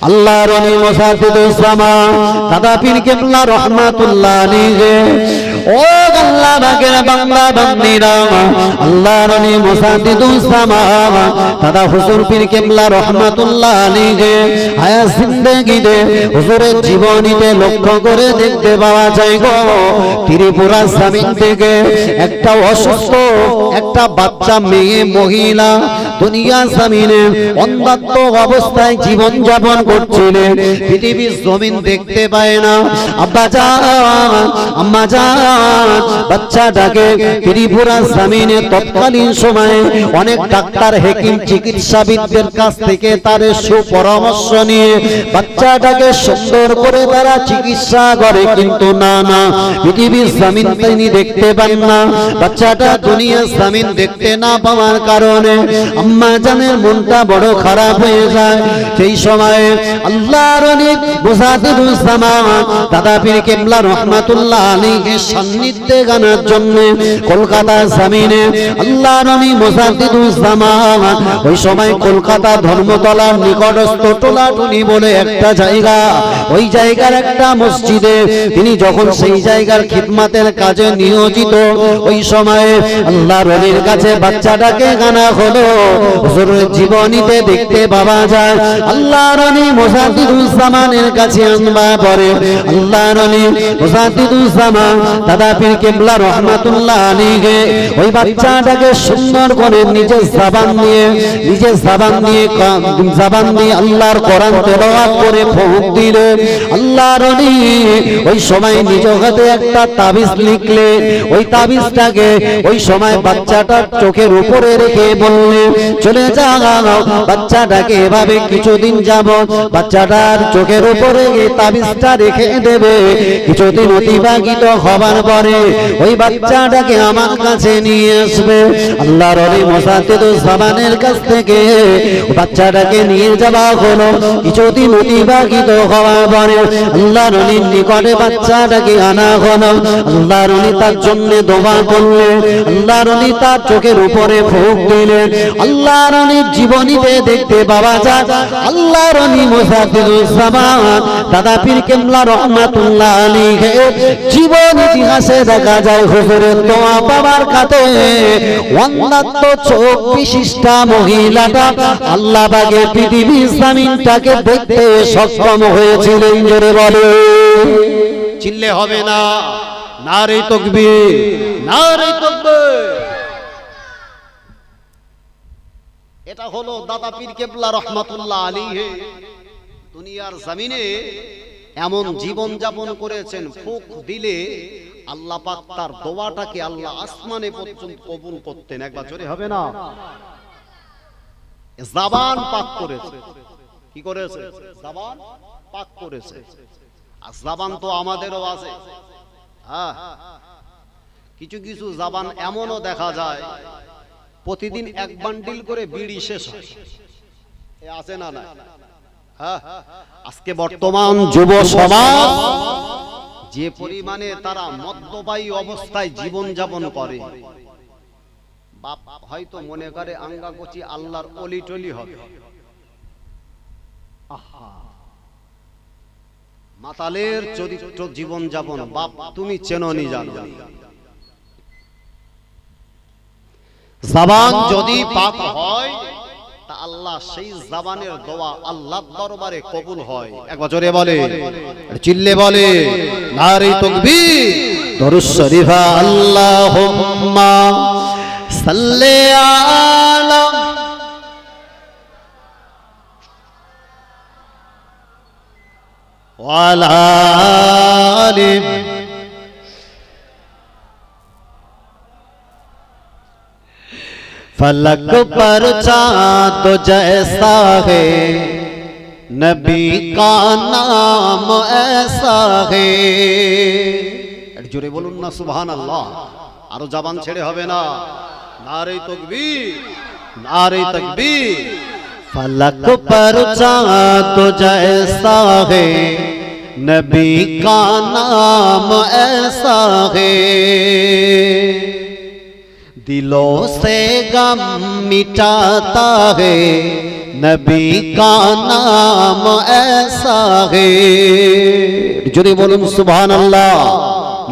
আল্লাহর ওলি মুসাদ্দিদুস জামান দাদা পীর কেবলা রহমাতুল্লাহ আলাইহি ও আল্লাহ বাগের বান্দা বান্দিরা আল্লাহর ওলি মুসাদ্দিদুস জামান দাদা হুজুর পীর কেবলা রহমাতুল্লাহ আলাইহি হায়াত জিন্দেগিতে হুজুরের জীবনীতে লক্ষ্য করে দেখতে পাওয়া যায় গো ত্রিপুরা জমিন থেকে একটা অসুস্থ একটা বাচ্চা মেয়ে মহিলা দুনিয়া জমিনে অন্ধত্ব অবস্থায় জীবন যাপন করছিলেন পৃথিবীর জমিন দেখতে পায় না আব্বা জান আম্মা জান বাচ্চাটাকে ত্রিপুরা জমিনে তৎকালীন সময়ে অনেক ডাক্তার হেকিম চিকিৎসাবিদদের কাছ থেকে তার সুপরামর্শ নিয়ে বাচ্চাটাকে সুন্দর করে তারা চিকিৎসা করে কিন্তু না পৃথিবীর জমিন তিনি দেখতে পান না বাচ্চাটা দুনিয়ার জমিন দেখতে না পাওয়ার কারণে আম্মা জানের মনটা বড় খারাপ হয়ে যায় সেই সময়ে আল্লাহর ওলি মুসাদ্দিদুস জামান দাদা পীর কেবলা রহমাতুল্লাহ আলাইহি সান্নিধ্যে গানার জন্য কলকাতা জমিনে আল্লাহর ওলি মুসাদ্দিদুস জামান ওই সময় কলকাতা ধর্মতলার নিকটস্থ টোলাটুলি বলে একটা জায়গা ওই জায়গার একটা মসজিদে তিনি যখন সেই জায়গার খিদমতের কাজে নিয়োজিত ওই সময়ে আল্লাহর ওলির কাছে বাচ্চাটাকে গানা হলো হুজুরের জীবনীতে দেখতে পাওয়া যায় আল্লাহর ওলি মুসাদ্দিদুস জামানের কাছে আনবা পরে আল্লাহর ওলি মুসাদ্দিদুস জামান দাদা পীর কেবলা রহমাতুল্লাহ আলাইহি ওই বাচ্চাটাকে সুন্দর করে নিজের জবান দিয়ে আল্লাহর কোরআন তেলাওয়াত করে ফুঁক দিলেন আল্লাহর ওলি ওই সময় নিজ হাতে একটা তাবিজ লিখলেন ওই তাবিজটাকে ওই সময় বাচ্চাটার চোখের উপরে রেখে বললেন চলে যাও বাচ্চাটাকে এভাবে কিছুদিন যাবত বাচ্চাটার চোখের উপরে এই তাবিজটা রেখে দেবে কিছুদিন অতিবাহিত হবার পরে ওই বাচ্চাটাকে আমার কাছে নিয়ে আসবে আল্লাহর ওলি মুসাদ্দিদুস জামানের কাছ থেকে বাচ্চাটাকে নিয়ে যাওয়া হলো কিছুদিন অতিবাহিত হওয়ার পরে আল্লাহর ওলির নিকটে বাচ্চাটাকে আনা হলো আল্লাহর ওলি তার জন্য দোয়া করলেন আল্লাহর ওলি তার চোখের উপরে ফুঁক দিলেন আল্লাহর ওলির জীবনীতে দেখতে পাওয়া যায় আল্লাহর ওলি মুসাদ্দিদুস জামান দাদা পীর কেবলা রহমাতুল্লাহ আলাইহি জীবন ইতিহাসে দেখা যায় হুজুরের দোয়া পাওয়ার কাতে অন্ধত্ব চোখ বিশিষ্টা মহিলাটা আল্লাহ বাগে পৃথিবীর জমিনটাকে দেখতে সক্ষম হয়েছিলেন জোরে বলে চিল্লে হবে না নারে তাকবীর নারে তাকবীর এটা হলো দাদা পীর কেবলা রহমাতুল্লাহ আলাইহি দুনিয়ার জমিনে এমন জীবন যাপন করেছেন ফুঁক দিলে আল্লাহ পাক তার দোয়াটাকে আল্লাহ আসমানে পর্যন্ত কবুল করতেন একবার জোরে হবে না জবান পাক করেছে কি করেছে জবান পাক করেছে আর জবান তো আমাদেরও আছে হ্যাঁ কিছু কিছু জবান এমনও দেখা যায় প্রতিদিন এক বান্ডিল করে বিড়ি শেষ হয় আছে না না হ্যাঁ আজকে বর্তমান যুব সমাজ যে পরিমাণে তারা মদ্যপায়ী অবস্থায় জীবন যাপন করে বাপ হয়তো মনে করে আঙ্গাকচি আল্লাহর ওলি টলি হবে মাতালের চরিত্র জীবন যাপন বাপ তুমি চেননি জানো জবান যদি পাক হয় তা আল্লাহ সেই জবানের দোয়া আল্লাহর দরবারে কবুল হয় একবার জোরে বলে চিল্লে বলে নারে তাকবীর দরুদ শরীফ আল্লাহুম্মা সাল্লি আলা ওয়া আলা আলি फलक पर चाँद जैसा है नबी का नाम ऐसा है जोरे बोलुन ना सुभान अल्लाह आरो जबान छेड़े होबे ना नारे तकबीर नारे तकबीर फलक पर चाँद जैसा है नबी का नाम ऐसा है दिलों से गम मिटाता है नबी का नाम ऐसा है। যদি বলুন সুবহানাল্লাহ,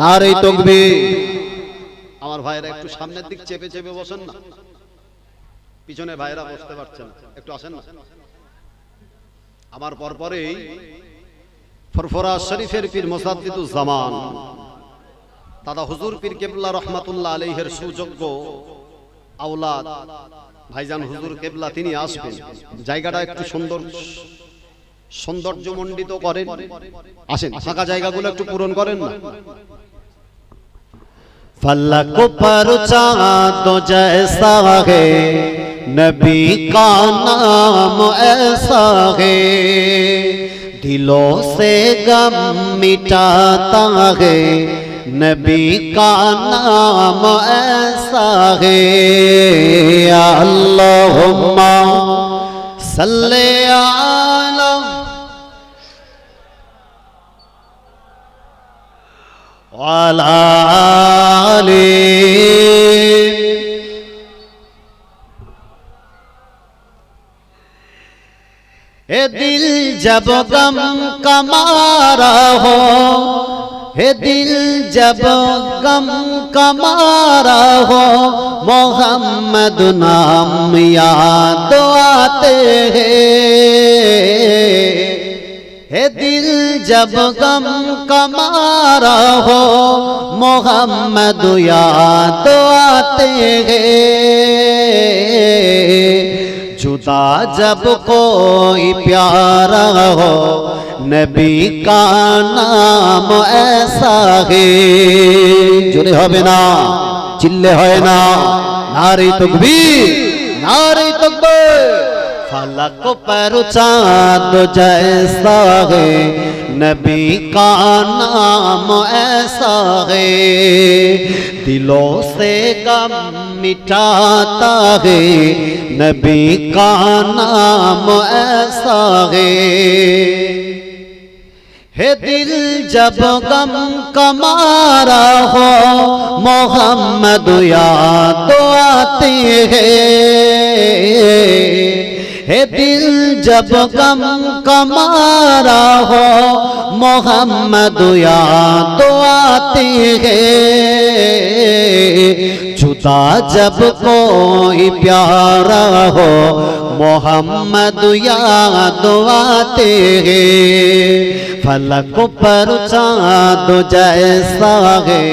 নারে তাকবীর। আমার ভাইরা একটু সামনের দিক চেপে চেপে বসেন না, পিছনে ভাইরা বসতে পারছেন, একটু আসেন না। আমার পরপরেই ফরফরা শরীফের পীর মুসাদ্দিদুজ জামান দাদা হুজুর পীর কেবলা রহমাতুল্লাহ আলাইহির সুযোগ্য আওলাদ ভাইজান হুজুর কেবলা তিনি আসবেন। জায়গাটা একটু সৌন্দর্যমণ্ডিত করেন, আসেন, ফাঁকা জায়গাগুলো একটু পূরণ করেন না। फलक पर चाँद जैसा है, नबी का नाम ऐसा है, दिलों से गम मिटाता है, नबी का नाम ऐसा है। अल्लाहुम्मा सल्ले अला वाले। हे दिल जब गम का मारा हो, हे दिल जब गम का मारा हो, मोहम्मद नाम याद आते हैं। हे दिल जब गम का मारा हो, मोहम्मद याद आते हैं। जुदा जब कोई प्यारा हो, नबी का नाम ऐसा है। जुड़े होबे ना, चिल्ले होए ना, नारे तकबीर, नारे तकबीर। फलक पर चाँद जैसा है, नबी का नाम ऐसा है, दिलों से गम मिटाता है, नबी का नाम ऐसा है। हे दिल जब गम का मारा हो, मोहम्मद याद आते हैं। हे दिल जब गम का मारा हो, मोहम्मद याद आते हैं। जुदा जब कोई प्यारा हो, मोहम्मद याद आते हैं। फलक पर चाँद जैसा है,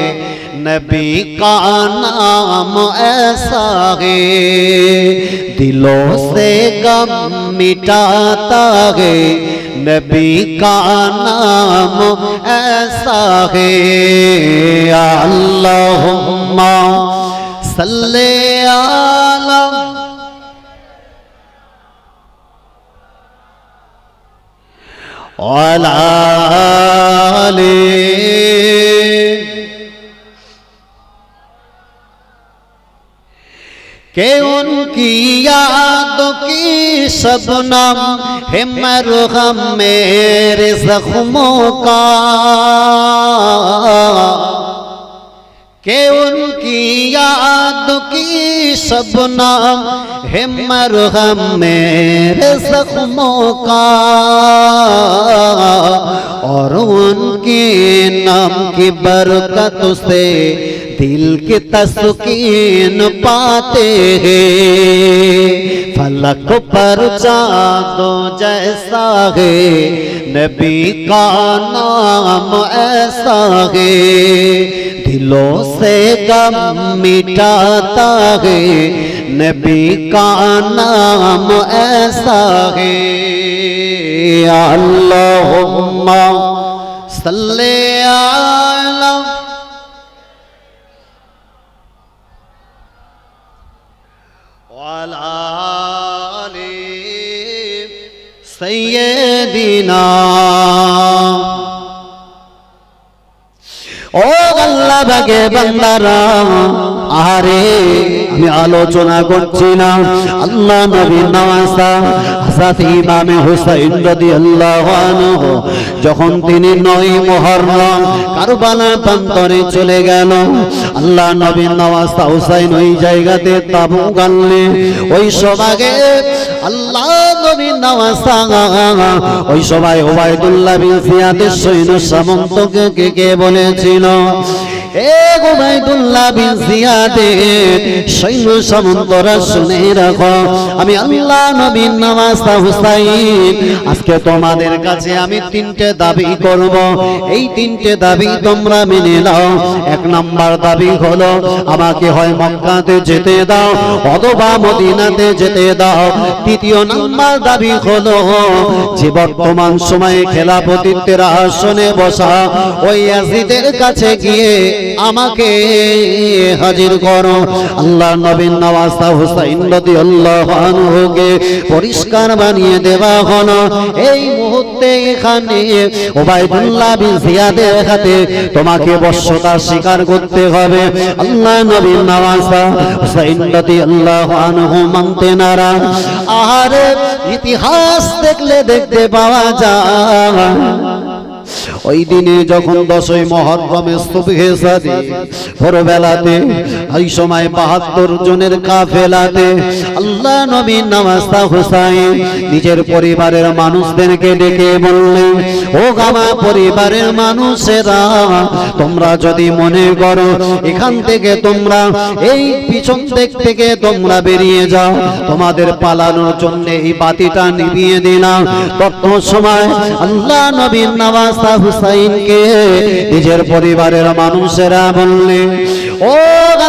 नबी का नाम ऐसा है, दिलों से गम मिटाता है, नबी का नाम ऐसा है। अल्लाहुम्मा सल्ले अला वाले। के उनकी यादों की शबनम है मरहम मेरे जख्मों का, के उनकी यादों की शबनम है मरहम मेरे जख्मों का, और उनके नाम की बरकत से दिल की तस्कीन पाते हैं। फलक पर चाँद जैसा है, नबी का नाम ऐसा है, दिलों से गम मिटाता है, नबी का नाम ऐसा है। अल्लाहुम्मा सल्ले अला वाले सय्यदिना। ও আল্লাহ ভাগে বান্দারা, আরে আমি আলোচনা করছি না, আল্লাহ নবীর নওয়াজা হযরত ইমামে হুসাইন রাদিয়াল্লাহু আনহু যখন তিনি 9 মুহররম কারবালা প্রান্তরে চলে গেল, আল্লাহ নবীর নওয়াজা হুসাইন ওই জায়গাতে তাবু গানলে ওই সবাগে আল্লাহ নবীর নওয়াজা ওই সবাই ওবায়দুল্লাহ বিন জিয়াদের সৈন্য সামন্তকে কে বলেছিল এ ওবায়দুল্লাহ বিন জিয়াদের সৈন্য সামন্তরা শুনে রাখো আমি আল্লাহ নবীর নওয়াজা হুসাইন আজকে তোমাদের কাছে আমি তিনটে দাবি করব এই তিনটে দাবি তোমরা মেনে নাও এক নাম্বার দাবি হলো আমাকে হয় মক্কাতে যেতে দাও অথবা মদিনাতে যেতে দাও দ্বিতীয় নাম্বার দাবি হলো যে বর্তমান সময়ে খেলাফতিত্বের আসনে বসা ওই ইয়াজিদের কাছে গিয়ে আমাকে হাজির করো আল্লাহ নবীর নওয়াজা হুসাইন রাদিয়াল্লাহু আনহুকে পরিষ্কার বানিয়ে দেওয়া হলো এই মুহূর্তে এখানে ওবায়দুল্লাহ বিন জিয়াদের হাতে তোমাকে বশ্যতা স্বীকার করতে হবে আল্লাহ নবীর নওয়াজা হুসাইন রাদিয়াল্লাহু আনহু মানতে নারাজ আর ইতিহাস দেখলে দেখতে পাওয়া যায় ওই দিনে যখন 10ই মুহররমের সুবহে সাদি ভোরবেলাতে ওই সময় 72 জনের কাফেলাতে আল্লাহ নবীর নওয়াজা হুসাইন নিজের পরিবারের মানুষদেরকে ডেকে বললেন ও আমার পরিবারের মানুষেরা তোমরা যদি মনে করো এখান থেকে তোমরা এই পিছন দিক থেকে তোমরা বেরিয়ে যাও তোমাদের পালানোর জন্য এই বাতিটা নিভিয়ে দিলাম তত সময় আল্লাহ নবীর নওয়াজা হুসাইনকে নিজের পরিবারের মানুষেরা বললেন ও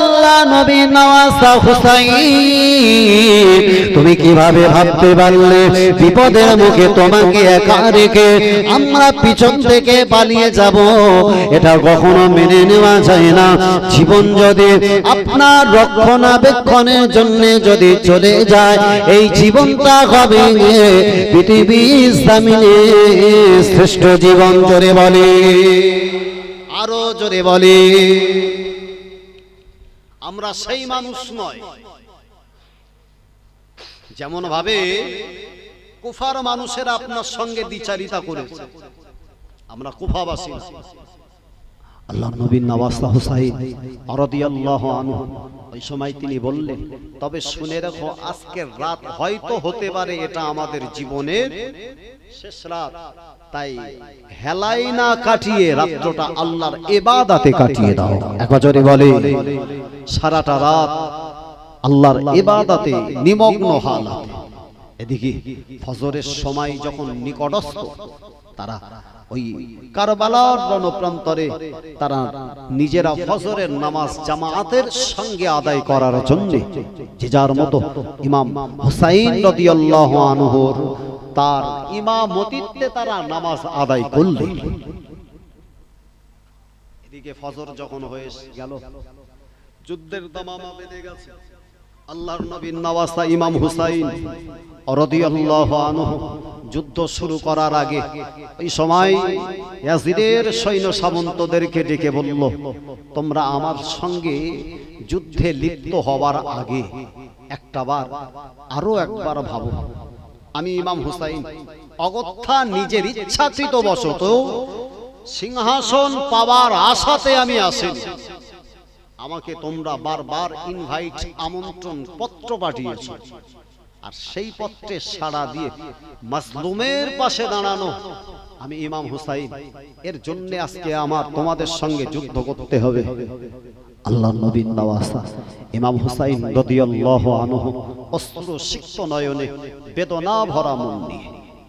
আল্লাহ নবীর নওয়াজা হুসাইন তুমি কিভাবে ভাবতে পারলে বিপদের মুখে তোমাকে একা রেখে আমরা পিছন থেকে পালিয়ে যাব এটা কখনো মেনে নেওয়া যায় না জীবন যদি আপনার রক্ষণাবেক্ষণের জন্য যদি চলে যায় এই জীবনটা হবে পৃথিবীর জমিনে শ্রেষ্ঠ জীবন জোরে বলে আরো জোরে বলে আমরা সেই মানুষ নয় যেমন ভাবে কুফার মানুষেরা আপনার সঙ্গে দ্বিচারিতা করেছে আমরা কুফাবাসী আল্লাহ নবীর নওয়াজা হুসাইন রাদিয়াল্লাহু আনহু ওই সময় তিনি বললেন তবে শুনে রাখো আজকের রাত হয়তো হতে পারে এটা আমাদের জীবনের শেষ রাত তাই হেলাই না কাটিয়ে রাতটা আল্লাহর ইবাদতে কাটিয়ে দাও একজোরে বলে সারাটা রাত আল্লাহর ইবাদতে নিমগ্ন হালাতে এদিকে ফজরের সময় যখন নিকটস্থ তারা ওই কারবালার রণপ্রান্তরে তারা নিজেরা ফজরের নামাজ জামাতের সঙ্গে আদায় করার জন্য যে যার মতো ইমাম হুসাইন রাদিয়াল্লাহু আনহুর তার ইমামতিতে তারা নামাজ আদায় করলেন এদিকে ফজর যখন হয়ে গেল যুদ্ধের দামামা বেঁধে গেছে আল্লাহর নবীর নওয়াজা ইমাম হুসাইন রাদিয়াল্লাহু আনহু যুদ্ধ শুরু করার আগে এই সময় ইয়াজিদের সৈন্য সামন্তদেরকে ডেকে বলল তোমরা আমার সঙ্গে যুদ্ধে লিপ্ত হওয়ার আগে আরো একবার ভাবো আমি ইমাম হুসাইন অগত্যা নিজের ইচ্ছাকৃত বশত সিংহাসন পাওয়ার আশাতে আমি আসিনি আমাকে তোমরা বারবার ইনভাইট আমন্ত্রণ পত্র পাঠিয়েছ আর সেই পত্রে সাড়া দিয়ে মাজলুমের পাশে দাঁড়ানো আমি ইমাম হুসাইন এর জন্য আজকে আমার তোমাদের সঙ্গে যুদ্ধ করতে হবে আল্লাহর নবীর নওয়াজা ইমাম হুসাইন রাদিয়াল্লাহু আনহু অশ্রু সিক্ত নয়নে বেদনা ভরা মন নিয়ে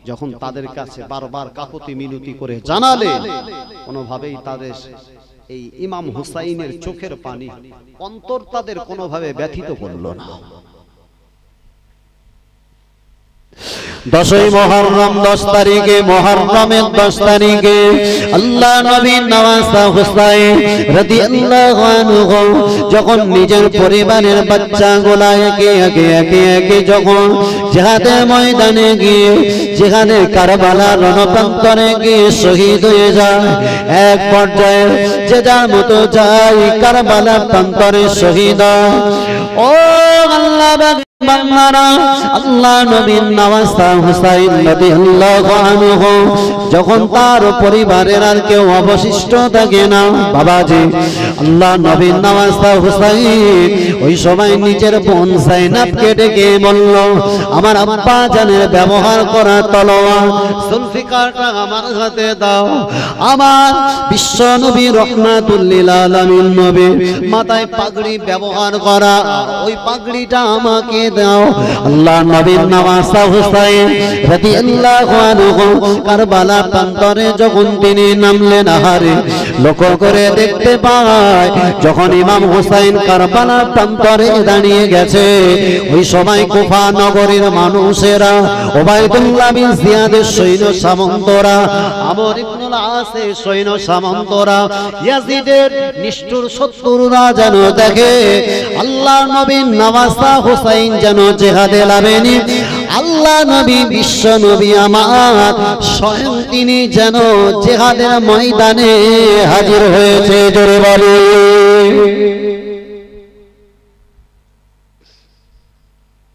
যখন তাদের কাছে বারবার কাকুতি মিনতি করে জানালেন কোনোভাবেই তাদের এই ইমাম হুসাইনের চোখের পানি অন্তর তাদের কোনোভাবে ব্যথিত করল না 10ই মুহররম 10 তারিখে মুহররমের 10 তারিখে আল্লাহ নবীর নওয়াজা হুসাইন রাদিয়াল্লাহু আনহু যখন নিজের পরিবারের বাচ্চাগুলা একে একে যখন জিহাদের ময়দানে গিয়ে জিহাদের কারবালার রণপ্রান্তরে গিয়ে শহীদ হয়ে যায় এক পর্যায়ে যে যার মতো যায় কারবালার প্রান্তরে শহীদ ও আল্লাহ বান্দারা আল্লাহ নবীর নওয়াজা হুসাইন রাদিয়াল্লাহু আনহু যখন তার পরিবারের আর কেউ অবশিষ্ট থাকে না বাবাজি আল্লাহ নবীর নওয়াজা হুসাইন ওই সময় নিজের বোন যায়নাবকে ডেকে বলল আমার আব্বা জানের ব্যবহার করা তলোয়ার জুলফিকারটা আমার হাতে দাও আমার বিশ্ব নবী রাহমাতুল লিল আলামিন নবী মাথায় পাগড়ি ব্যবহার করা ওই পাগড়িটা আমাকে দাও আল্লাহ নবীর নওয়াজা হুসাইন রাদিয়াল্লাহু আনহু কারবালা প্রান্তরে যখন তিনি নামলেন আহারে লক্ষ্য করে দেখতে পায় যখন ইমাম হুসাইন কারবালা প্রান্তরে দাঁড়িয়ে গেছে ওই সময় কুফা নগরীর মানুষেরা উবাইদুল্লাহ বিন জিয়াদের সৈন্য সামন্তরা আমর ইবনুল আসের সৈন্য সামন্তরা ইয়াজিদের নিষ্ঠুর শত্রুরা যেন দেখে আল্লাহ নবীর নওয়াজা হুসাইন যেন জিহাদে লাভেনি আল্লাহ নবী বিশ্ব নবী আমার স্বয়ং তিনি যেন জিহাদের ময়দানে হাজির হয়েছে জোরে বলে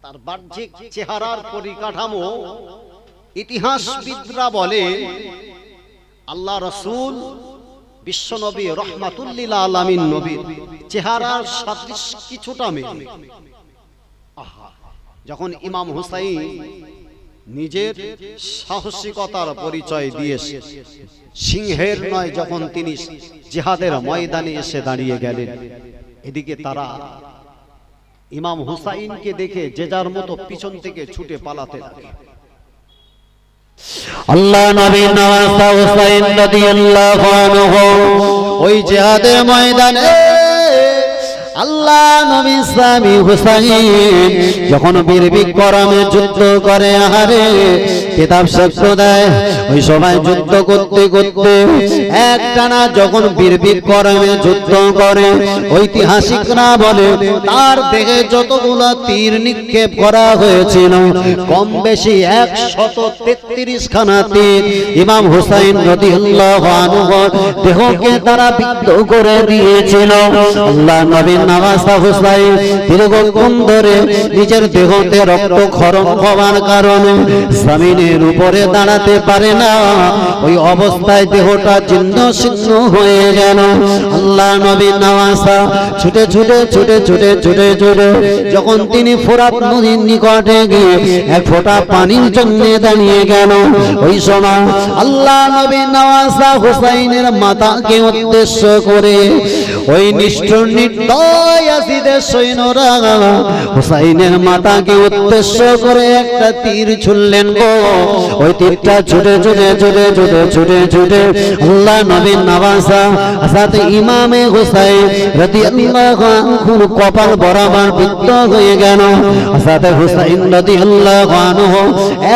তার বাহ্যিক চেহারার পরিকাঠামো ইতিহাসবিদরা বলে আল্লাহ রাসূল বিশ্ব নবী রাহমাতুল লিল আলামিন নবীর চেহারার সাদৃশ্য কিছুটা মেলে যখন ইমাম হুসাইন নিজের সাহসিকতার পরিচয় দিয়েছে সিংহের নয় যখন তিনি জিহাদের ময়দানে এসে দাঁড়িয়ে গেলেন এদিকে তারা ইমাম হুসাইনকে দেখে যে যার মতো পিছন থেকে ছুটে পালাতে লাগে আল্লাহ নবী নওয়াজা হুসাইন রাদিয়াল্লাহু আনহু ওই জিহাদের ময়দানে আল্লাহ নবী ইসলামী হুসাইন যখন বীর বিক্রমে যুদ্ধ করে আহারে কিতাব সাক্ষ্য দেয় ওই সময় যুদ্ধ করতে করতে একটানা যখন বীর বিক্রমে যুদ্ধ করে ঐতিহাসিকরা বলে তার দেহে যতগুলো তীর নিক্ষেপ করা হয়েছিল কম বেশি 133 খানা তীর ইমাম হুসাইন রাদিয়াল্লাহু আনহু দেহকে তারা বিদ্ধ করে দিয়েছিল আল্লাহ নবী নওয়াজা হুসাইন দীর্ঘক্ষণ ধরে নিজের দেহতে রক্তক্ষরণ হওয়ার কারণে জমিনের উপরে দাঁড়াতে পারে না ওই অবস্থায় দেহটা জীর্ণ শীর্ণ হয়ে গেল আল্লাহ নবী নওয়াজা ছুটে ছুটে ছুটে ছুটে ছুটে ছুটে যখন তিনি ফোরাত নদীর নিকটে গিয়ে এক ফোঁটা পানির জন্য দাঁড়িয়ে গেল ওই সময় আল্লাহ নবী নওয়াজা হুসাইনের মাথাকে উদ্দেশ্য করে ওই নিষ্ঠুর নির্দয় ইয়াজিদের সৈন্যরা হুসাইনের মাথাকে উদ্দেশ্য করে একটা তীর ছুড়লেন গো ওই তীরটা ছুটে ছুটে ছুটে ছুটে ছুটে ছুটে আল্লাহ নবী নওয়াজা হযরত ইমামে হুসাইন রাদিয়াল্লাহু আনহুর কপাল বরাবর বিদ্ধ হয়ে গেল হযরত হুসাইন রাদিয়াল্লাহু আনহু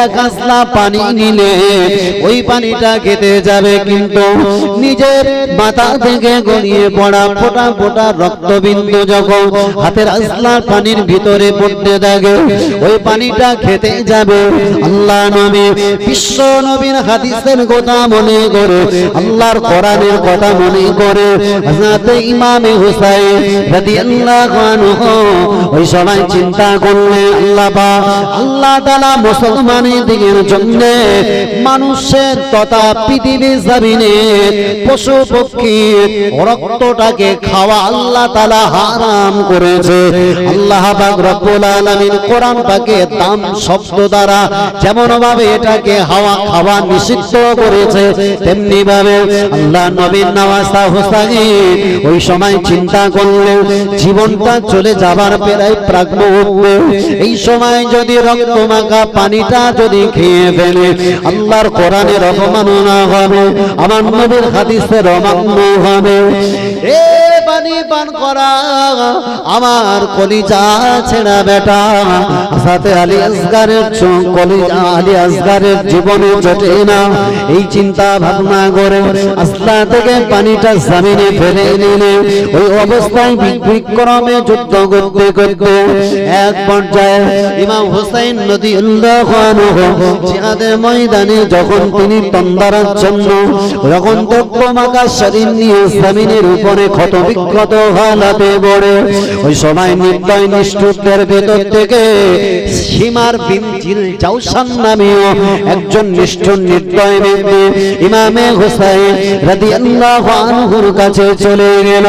এক আসলা পানি নিলে ওই পানিটা খেতে যাবে কিন্তু নিজের মাথা থেকে গড়িয়ে পড়া ফোঁটা ফোঁটা রক্তবিন্দু যখন হাতের আসলার পানির ভিতরে পড়তে থাকে ওই পানিটা খেতে যাবে আল্লাহ নবী বিশ্ব নবীর হাদিসের কথা মনে করে আল্লাহর কোরআনের কথা মনে করে হযরত ইমামে হুসাইন রাদিয়াল্লাহু আনহু ওই সময় চিন্তা করলেন আল্লাহ তাআলা মুসলমানের দিনের জন্য মানুষের তথা পৃথিবীর জমিনে পশু পক্ষীর রক্তটাকে খাওয়া আল্লাহ তাআলা হারাম করেছে আল্লাহ পাক রব্বুল আলামিন কোরআন পাকে দাম শব্দ দ্বারা যেমন ভাবে এটাকে খাওয়া নিষিদ্ধ করেছে তেমনি ভাবে আল্লাহ নবীর নওয়াজা হুসাইন ওই সময় চিন্তা করলেন জীবনটা চলে যাবার প্রায় প্রাক মুহূর্তে এই সময় যদি রক্তমাখা পানিটা যদি খেয়ে ফেলে আল্লাহর কোরআনের অবমাননা হবে আমার নবীর হাদিসের অমান্য হবে এ পানি পান করা আমার কলিজা ছেড়া বেটা সাথে আলী আসগারের কলিজা আলী আসগারের জীবনে জটে না এই চিন্তা ভাবনা করে আসলা থেকে পানিটা জমিনে ফেলে নিলে ওই অবস্থায় বিক্রমে যুদ্ধ করতে করতে এক পর্যায়ে ইমাম হুসাইন রাদিয়াল্লাহু আনহু জিহাদের ময়দানে যখন তিনি তন্দারার জন্য যখন তকমাকা শরীর নিয়ে জমিনের উপরে ক্ষত ব্যক্তিগত হালাতে পড়ে ওই সময় নির্দয় নিষ্ঠুরদের ভেতর থেকে সীমার বিন জিলজাওশান নামীয় একজন নিষ্ঠুর নির্দয় ব্যক্তি ইমামে হুসাইন রাদিয়াল্লাহু আনহুর কাছে চলে গেল।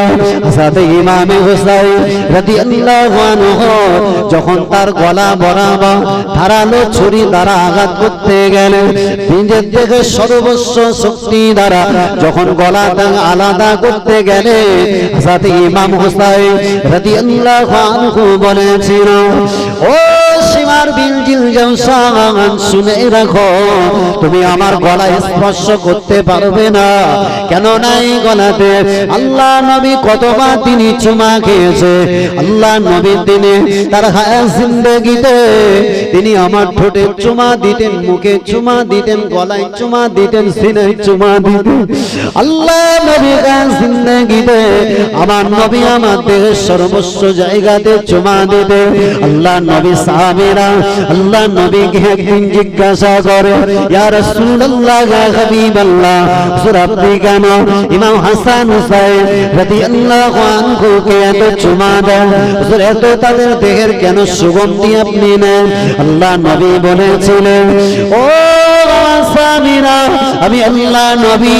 সাথে ইমামে হুসাইন রাদিয়াল্লাহু আনহু যখন তার গলা বরাবর ধারালো ছুরি দ্বারা আঘাত করতে গেলেন, নিজের থেকে সর্বস্ব শক্তি দ্বারা যখন গলা আলাদা করতে গেলে, সাথে ইমাম হুসাইন রাদিয়াল্লাহু আনহু বলেছিল, ও সীমার বিন জিলজাওশান, শুনে রাখো, তুমি আমার গলা স্পর্শ করতে পারবে না। কেন নাই গলাতে আল্লাহ নবী কতবার তিনি চুমা খেয়েছে। আল্লাহ নবী তিনি তার হায়াত জিন্দেগিতে তিনি আমার ঠোঁটে চুমা দিতেন, মুখে চুমা দিতেন, গলায় চুমা দিতেন, সিনায় চুমা দিতেন। আল্লাহ নবী হায়াত জিন্দেগিতে আমার নবী আমার দেহের সর্বস্ব জায়গাতে চুমা দিতেন। আল্লাহ নবী সাহাবীরা আল্লাহ নবীকে একদিন জিজ্ঞাসা করে, ইয়া রাসূলুল্লাহ, ইয়া হাবিবাল্লাহ, আপনি কেন ইমাম হাসান হুসাইন রাদিয়াল্লাহু আনহুকে এত চুমা দেন? এত তাদের দেহের কেন সুগন্ধি আপনি নেন? আল্লাহ নবী বলেছিলেন, ও সাহাবীরা, আমি আল্লাহ নবী,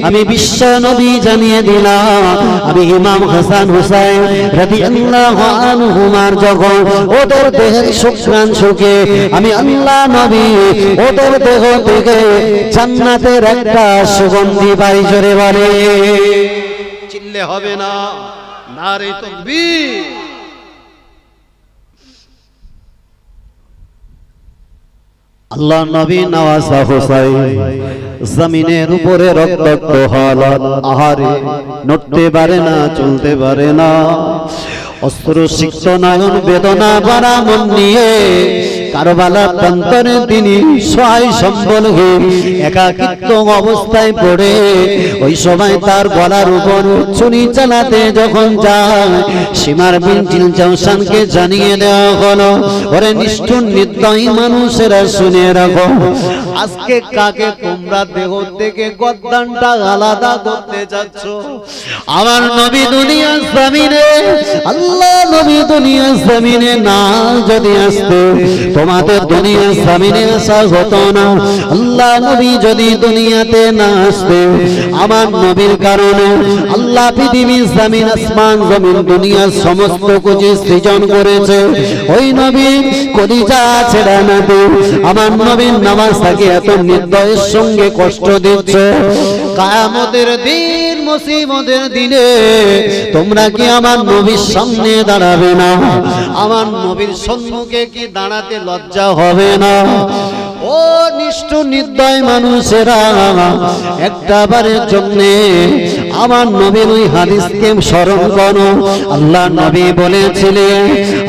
আমি বিশ্ব নবী জানিয়ে দিলাম, আমি ইমাম হাসান হুসাইন রাদিয়াল্লাহু আনহুমার যখন ওদের দেহের শুক্রাংশকে আমি আল্লাহ নবী ওদের দেহ থেকে জান্নাতের একটা সুগন্ধি পাই। জোরে বলে, চিল্লে হবে না, নারে তাকবীর। আল্লাহ নবী নওয়াজা হুসাইন জমিনের উপরে রক্তাক্ত হালাত, আহারে নড়তে পারে না, চলতে পারে না, অস্ত্র সিক্ত নয়ন বেদনা ভরা মন নিয়ে কারবালার প্রান্তরে তিনি সহায় সম্বলহীন একাকিত্ব অবস্থায় পড়ে ওই সময় তার গলার উপর ছুরি চালাতে যখন যায়, সীমার বিন জিলজাওশানকে জানিয়ে দেওয়া হলো, ওরে নিষ্ঠুর নির্দয়ী মানুষেরা শুনে রাখো, আজকে কাকে তোমরা দেহ থেকে গর্দানটা আলাদা করতে যাচ্ছ? আমার নবী দুনিয়ার জমিনে, আল্লাহ নবী দুনিয়ার জমিনে না যদি আসতো, তোমাদের দুনিয়ার জমিনে আসা হতো না। আল্লাহ নবী যদি দুনিয়াতে না আসতো, আমার নবীর কারণে আল্লাহ পৃথিবীর জমিন, আসমান জমিন, দুনিয়ার সমস্ত কিছু সৃজন করেছে। ওই নবী কলিজা ছেড়ে না তো আমার নবীর নামাজ তাকে এত নির্দয়ের সঙ্গে কষ্ট দিচ্ছে। কিয়ামতের দিন, মুসিবতের দিনে তোমরা কি আমার নবীর সামনে দাঁড়াবে না? আমার নবীর সম্মুখে কি দাঁড়াতে লজ্জা হবে না? ও নিষ্ঠুর নির্দয় মানুষেরা, একটা বারের জন্য আমার নবীর ওই হাদিসকে স্মরণ করো। আল্লাহ নবী বলেছিলেন,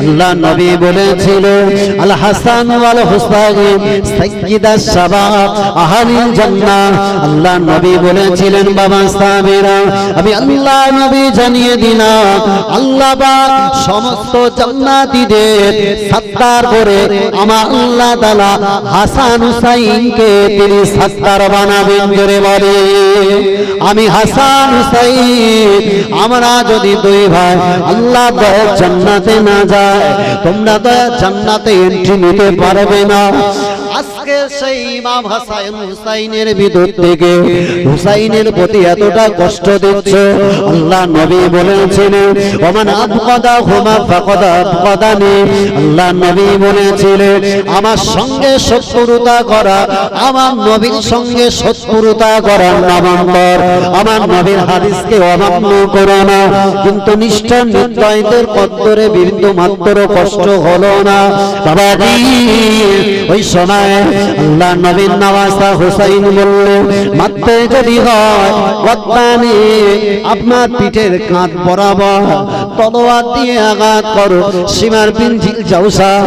আল্লাহ নবী বলেছিলেন, আল হাসান ওয়াল হুসাইন সাইয়্যিদাস শাবাব আহলিল জান্নাহ। আল্লাহ নবী বলেছিলেন, বাবা সাহাবীরা, আমি আল্লাহ নবী জানিয়ে দিলাম, আল্লাহ পাক সমস্ত জান্নাতীদের সত্তার করে আমার আল্লাহ তাআলা হাসান হুসাইনকে তিনি সত্তার বানাবেন। জোরে বলে, আমি হাসান হুসাইন, আমরা যদি দুই ভাই আল্লাহ দয়া জান্নাতে না যায়, তোমরা দয়া জান্নাতে এন্ট্রি নিতে পারবে না। আজকে সেই ইমাম হাসান হুসাইনের ভিতর থেকে হুসাইনের প্রতি এতটা কষ্ট দিচ্ছে, আল্লাহ নবী বলেছিলেন, ওমান আবগাদা হুমা ফাকাদ আবগাদানি। আল্লাহ নবী বলেছিলেন, আমার সঙ্গে শত্রুতা করা, আমার নবীর সঙ্গে শত্রুতা করার নামান্তর। আমার নবীর হাদিসকে অমান্য করো না। কিন্তু নিষ্ঠার নির্দয়দের কদ্দরে বিন্দু মাত্র কষ্ট হলো না। বাবাজি, ওই সময় আল্লাহ নবীর নওয়াজা হুসাইন বললেন, মারতে যদি হয় গদ্দানে আপনার পিঠের কাঁধ বরাবর তলোয়ার দিয়ে আঘাত করো। সীমার বিন জিলজাওশান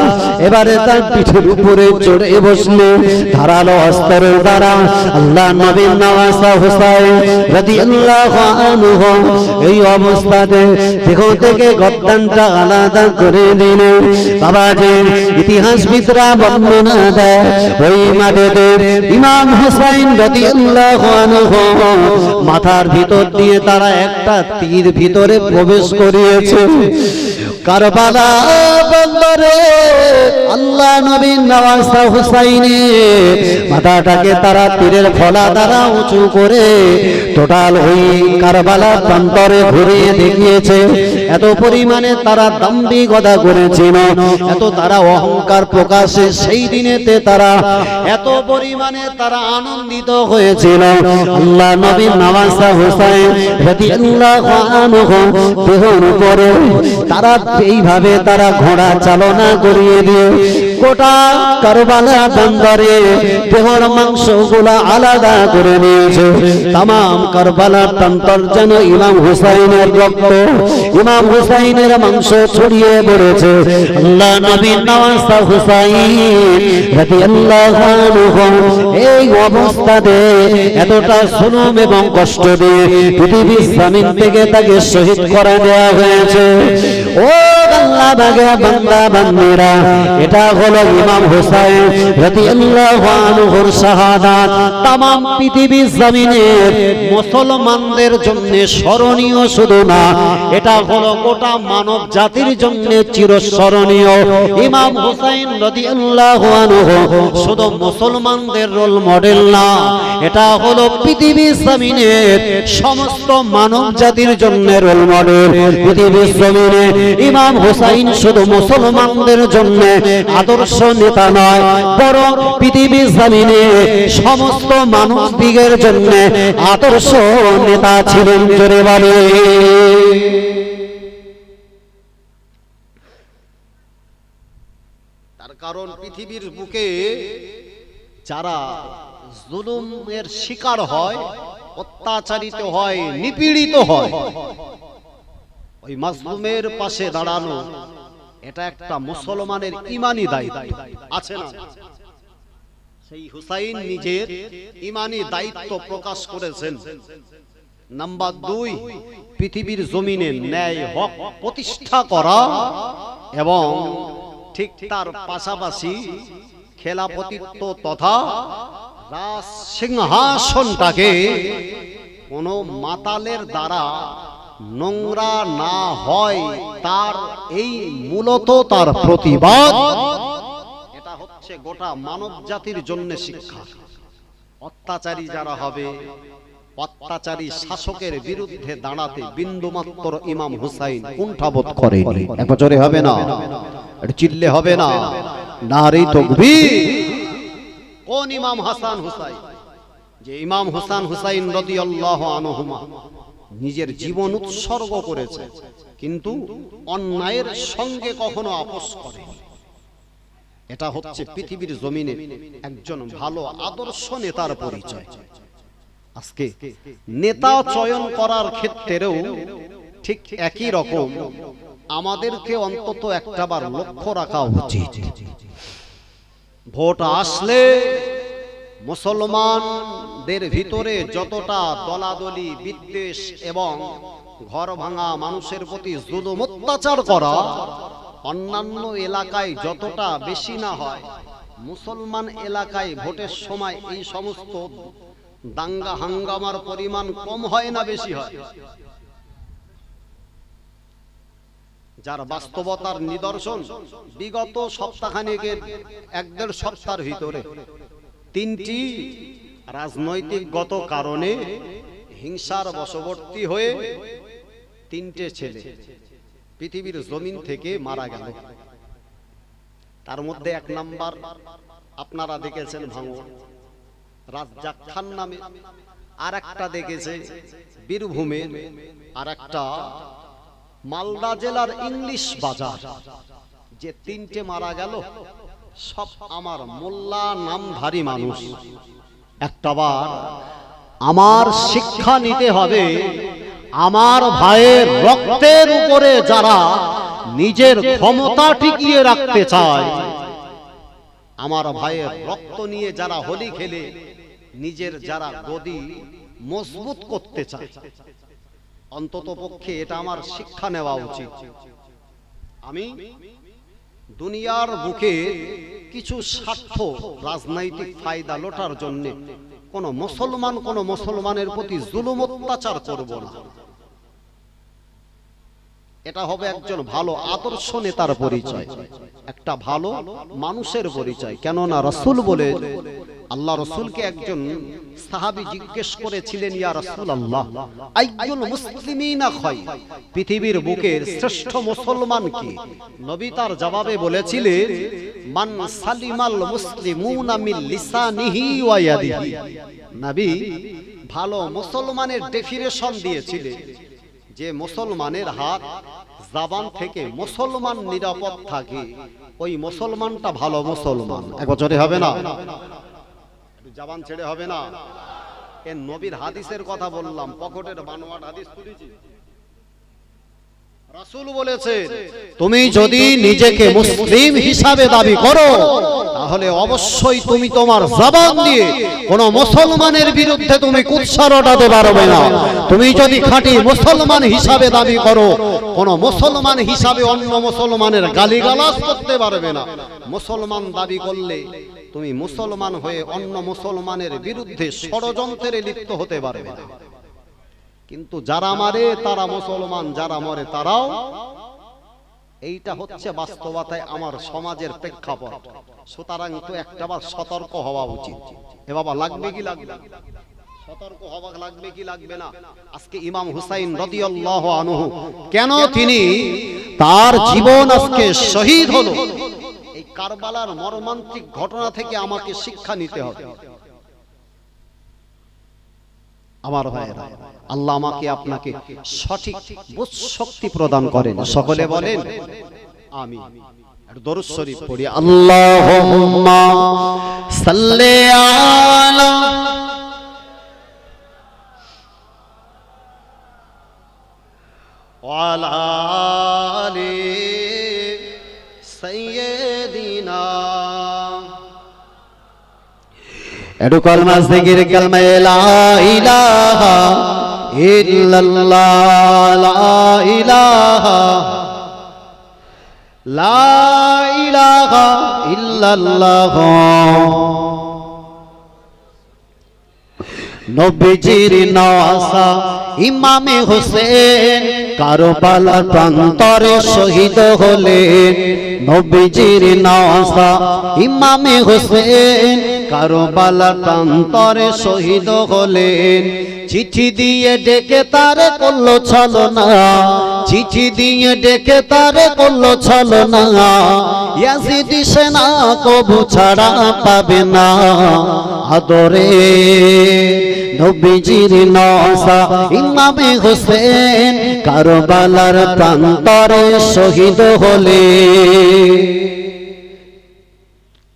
এবারে তার পিঠের উপরে চড়ে বসলে ধারালো অস্ত্রের দ্বারা আল্লাহ নবীর নওয়াজা হুসাইন রাদিয়াল্লাহু আনহু এই অবস্থাতে দেহ থেকে গদ্দানটা আলাদা করে দিলেন। বাবাজি, ইতিহাসবিদরা বর্ণনা দেয়, ওই মাঠেতে ইমাম হুসাইন রাদিয়াল্লাহু আনহু মাথার ভিতর দিয়ে তারা একটা তীর ভিতরে প্রবেশ করিয়েছে। কারবালা বন্দরে আল্লাহ নবীর নওয়াজা হুসাইনে মাথাটাকে তারা তীরের ফলা দ্বারা উঁচু করে টোটাল ওই কারবালা প্রান্তরে ঘুরিয়ে দেখিয়েছে। এত পরিমাণে তারা দাম্ভিকতা করেছিল, এত তারা অহংকার প্রকাশে সেই দিনেতে তারা এত পরিমাণে তারা আনন্দিত হয়েছিল। আল্লাহ নবীর নওয়াজা হুসাইন রাদিয়াল্লাহু আনহু দেহের উপরে তারা এইভাবে তারা ঘোড়া চালনা করিয়ে দিয়ে গোটা কারবালা বন্দরে দেহর মাংসগুলা আলাদা করে নিয়েছে। তামাম কারবালা প্রান্তর যেন ইমাম হুসাইনের রক্ত, ইমাম হুসাইনের মাংস ছড়িয়ে পড়েছে। আল্লাহ নবীর নওয়াজা হুসাইন রাদিয়াল্লাহু আনহু এই অবস্থাতে এতটা জুলুম এবং কষ্ট দিয়ে পৃথিবীর জমিন থেকে তাকে শহীদ করে দেওয়া হয়েছে। ও আল্লাহ বাগা বান্দা বান্দিরা, এটা হলো ইমাম হুসাইন রাদিয়াল্লাহু আনহুর শাহাদাত। তামাম পৃথিবীর জমিনের মুসলমানদের জন্য স্মরণীয় শুধু না, এটা হলো গোটা মানব জাতির জন্য চিরস্মরণীয়। ইমাম হুসাইন রাদিয়াল্লাহু আনহু শুধু মুসলমানদের রোল মডেল না, এটা হলো পৃথিবীর জমিনের সমস্ত মানব জাতির জন্য রোল মডেল। পৃথিবীর জমিনে ইমাম হুসাইন শুধু মুসলমানদের জন্য আদর্শ নেতা নয়, বরং পৃথিবীর জমিনে সমস্ত মানুষ দিগের জন্য আদর্শ নেতা ছিলেন। জোরে বলে তার কারণ পৃথিবীর বুকে যারা জুলুমের শিকার হয়, অত্যাচারিত হয়, নিপীড়িত হয়, ওই মাজলুমের পাশে দাঁড়ানো এটা একটা মুসলমানের ঈমানি দায়িত্ব আছে না? সেই হুসাইন নিজের ঈমানি দায়িত্ব প্রকাশ করেছেন। নাম্বার 2, পৃথিবীর জমিনে ন্যায় হক প্রতিষ্ঠা করা এবং ঠিক তার পাশাপাশি খেলাফতিত্ব তথা রাজ সিংহাসনটাকে কোন মাতালের দ্বারা নোংরা না হয়, তার এই মূলত তার প্রতিবাদ। এটা হচ্ছে গোটা মানব জাতির জন্য শিক্ষা। অত্যাচারী যারা হবে, অত্যাচারী শাসকের বিরুদ্ধে দাঁড়াতে বিন্দুমাত্র ইমাম হুসাইন কুণ্ঠাবোধ করেনি। এক বছরে হবে না, এটা চিল্লে হবে না, নারে তাকবীর। কোন ইমাম হাসান হুসাইন? যে ইমাম হাসান হুসাইন রাদিয়াল্লাহু আনহুমা নিজের জীবন উৎসর্গ করেছে, কিন্তু অন্যায়ের সঙ্গে কখনো আপোষ করেনি। এটা হচ্ছে পৃথিবীর জমিনে একজন ভালো আদর্শ নেতার পরিচয়। আজকে নেতা চয়ন করার ক্ষেত্রেও ঠিক একই রকম আমাদেরকে অন্তত একটাবার লক্ষ্য রাখা উচিত। ভোট আসলে মুসলমানদের ভিতরে যতটা দলাদলি, বিদ্বেষ এবং ঘর ভাঙা, মানুষের প্রতি জুলুম অত্যাচার করা অন্যান্য এলাকায় যতটা বেশি না হয়, মুসলমান এলাকায় ভোটের সময় এই সমস্ত দাঙ্গা হাঙ্গামার পরিমাণ কম হয় না বেশি হয়? যার বাস্তবতার নিদর্শন বিগত সপ্তাহখানেকের 1-1.5 সপ্তাহের ভিতরে 3টি রাজনৈতিকগত কারণে হিংসার বশবর্তী হয়ে 3টে ছেলে পৃথিবীর জমিন থেকে মারা গেল। তার মধ্যে 1 নাম্বার আপনারা দেখেছেন ভাঙড় রাজ্জাক খান নামে, আর একটা দেখেছে বীরভূমের, আর একটা মালদা জেলার ইংলিশ বাজার। যে 3টে মারা গেল সব আমার মোল্লা নামধারী মানুষ। একটাবার আমার শিক্ষা নিতে হবে, আমার ভাইয়ের রক্তের উপরে যারা নিজের ক্ষমতা টিকিয়ে রাখতে চায়, আমার ভাইয়ের রক্ত নিয়ে যারা হোলি খেলে নিজের যারা গদি মজবুত করতে চায়, অন্তত পক্ষে এটা আমার শিক্ষা নেওয়া উচিত। আমি দুনিয়ার বুকে কিছু স্বার্থ রাজনৈতিক ফায়দা লোটার জন্য কোন মুসলমানের প্রতি জুলুম অত্যাচার করব না। এটা হবে একজন ভালো আদর্শ নেতার পরিচয়, একটা ভালো মানুষের পরিচয়। কেননা রাসূল বলে, আল্লাহ রাসূলকে একজন সাহাবী জিজ্ঞেস করেছিলেন, ইয়া রাসূলুল্লাহ আইয়ুল মুসলিমিনা খায়র, পৃথিবীর বুকের শ্রেষ্ঠ মুসলমান কি? নবী তার জবাবে বলেছিলেন, মান সালিমাল মুসলিমুনা মিন লিসানিহি ওয়া ইয়াদিহি। নবী ভালো মুসলমানের ডেফিনেশন দিয়েছিলেন যে মুসলমানের হাত জবান থেকে মুসলমান নিরাপদ থাকে, ওই মুসলমানটা ভালো মুসলমান। এক বছরে হবে না, জবান ছেড়ে হবে না। এ নবীর হাদিসের কথা বললাম, পকেটের বানোয়াট হাদিস তুলেছি। রাসূল বলেছেন, তুমি যদি নিজেকে মুসলিম হিসাবে দাবি করো তাহলে অবশ্যই তুমি তোমার জবান দিয়ে কোন মুসলমানের বিরুদ্ধে তুমি কুৎসা রটাতে পারবে না। তুমি যদি খাঁটি মুসলমান হিসাবে দাবি করো, কোন মুসলমান হিসাবে অন্য মুসলমানের গালিগালাজ করতে পারবে না। মুসলমান দাবি করলে তুমি মুসলমান হয়ে অন্য মুসলমানের বিরুদ্ধে ষড়যন্ত্রে লিপ্ত হতে পারবে না। কিন্তু যারা মারে তারা মুসলমান, যারা মরে তারাও। এইটা হচ্ছে বাস্তবতায় আমার সমাজের প্রেক্ষাপট। সুতরাং তো একটাবার সতর্ক হওয়া উচিত। এ বাবা, লাগবে কি লাগবে? সতর্ক হওয়া লাগবে কি লাগবে না? আজকে ইমাম হুসাইন রাদিয়াল্লাহু আনহু কেন তিনি তার জীবন আজকে শহীদ হলো, এই কারবালার মর্মান্তিক ঘটনা থেকে আমাকে শিক্ষা নিতে হবে। আমার ভাইয়েরা, আল্লাহ আমাকে আপনাকে সঠিক বুঝশক্তি প্রদান করেন। সকলে বলেন আমিন। আর দরুদ শরীফ পড়ি। আল্লাহুম্মা সাল্লি আলা ওয়া আলা আলি সাইয়্যিদিনা। একটু কলমা জিকির, কালমা লা ইলাহা ইল্লাল্লাহ, লা ইলাহা, লা ইলাহা ইল্লাল্লাহ। নবীজির নওয়াসা ইমামে হোসেন কারবালা প্রান্তরে শহীদ হলেন। নবীজির নওয়াসা ইমামে হোসেন কারবালা প্রান্তরে শহীদ হলেন। চিঠি দিয়ে ডেকে তারে করলো ছলনা, চিঠি দিয়ে ডেকে তারে করলো ছলনা। ইয়াজিদি সেনা কবু ছাড়া পাবে না আদরে। নবীজির নওয়াসা ইমামে হোসেন কারবালার প্রান্তরে শহীদ হলেন।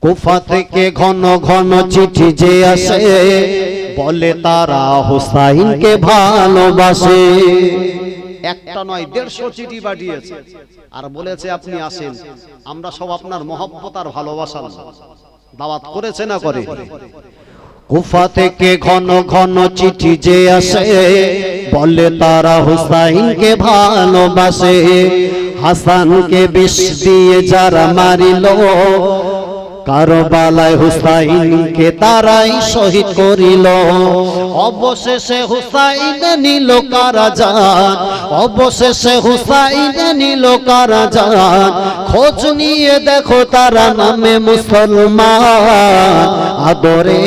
কুফা থেকে ঘন ঘন চিঠি যে আসে, বলে তারা হুসাইনকে ভালোবাসে। একটা নয় 150 চিঠি পাঠিয়েছে আর বলেছে আপনি আসেন, আমরা সব আপনার মহব্বত আর ভালোবাসা দাওয়াত করেছে না করে। কুফা থেকে ঘন ঘন চিঠি যে আসে, বলে তারা হুসাইনকে ভালোবাসে। হাসানকে বিষ দিয়ে যারা মারিল, কারবালায় হুসাইনকে তারাই শহীদ করিল। অবশেষে হুসাইন নিল কারাজান, অবশেষে হুসাইন নিল কারাজান। খোঁজ নিয়ে দেখো তারা নামে মুসলমান আদরে।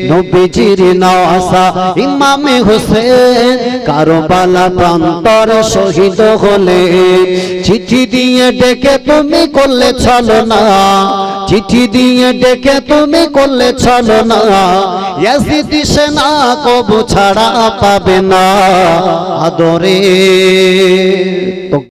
নবীজির নওয়াসা ইমামে হোসেন কারবালা প্রান্তরে শহীদ হলেন। চিঠি দিয়ে ডেকে তুমি করলে ছলনা, চিঠি দিয়ে ডেকে তুমি করলে ছলনা। ইয়াজিদি সেনা কবু ছাড়া পাবে না আদরে।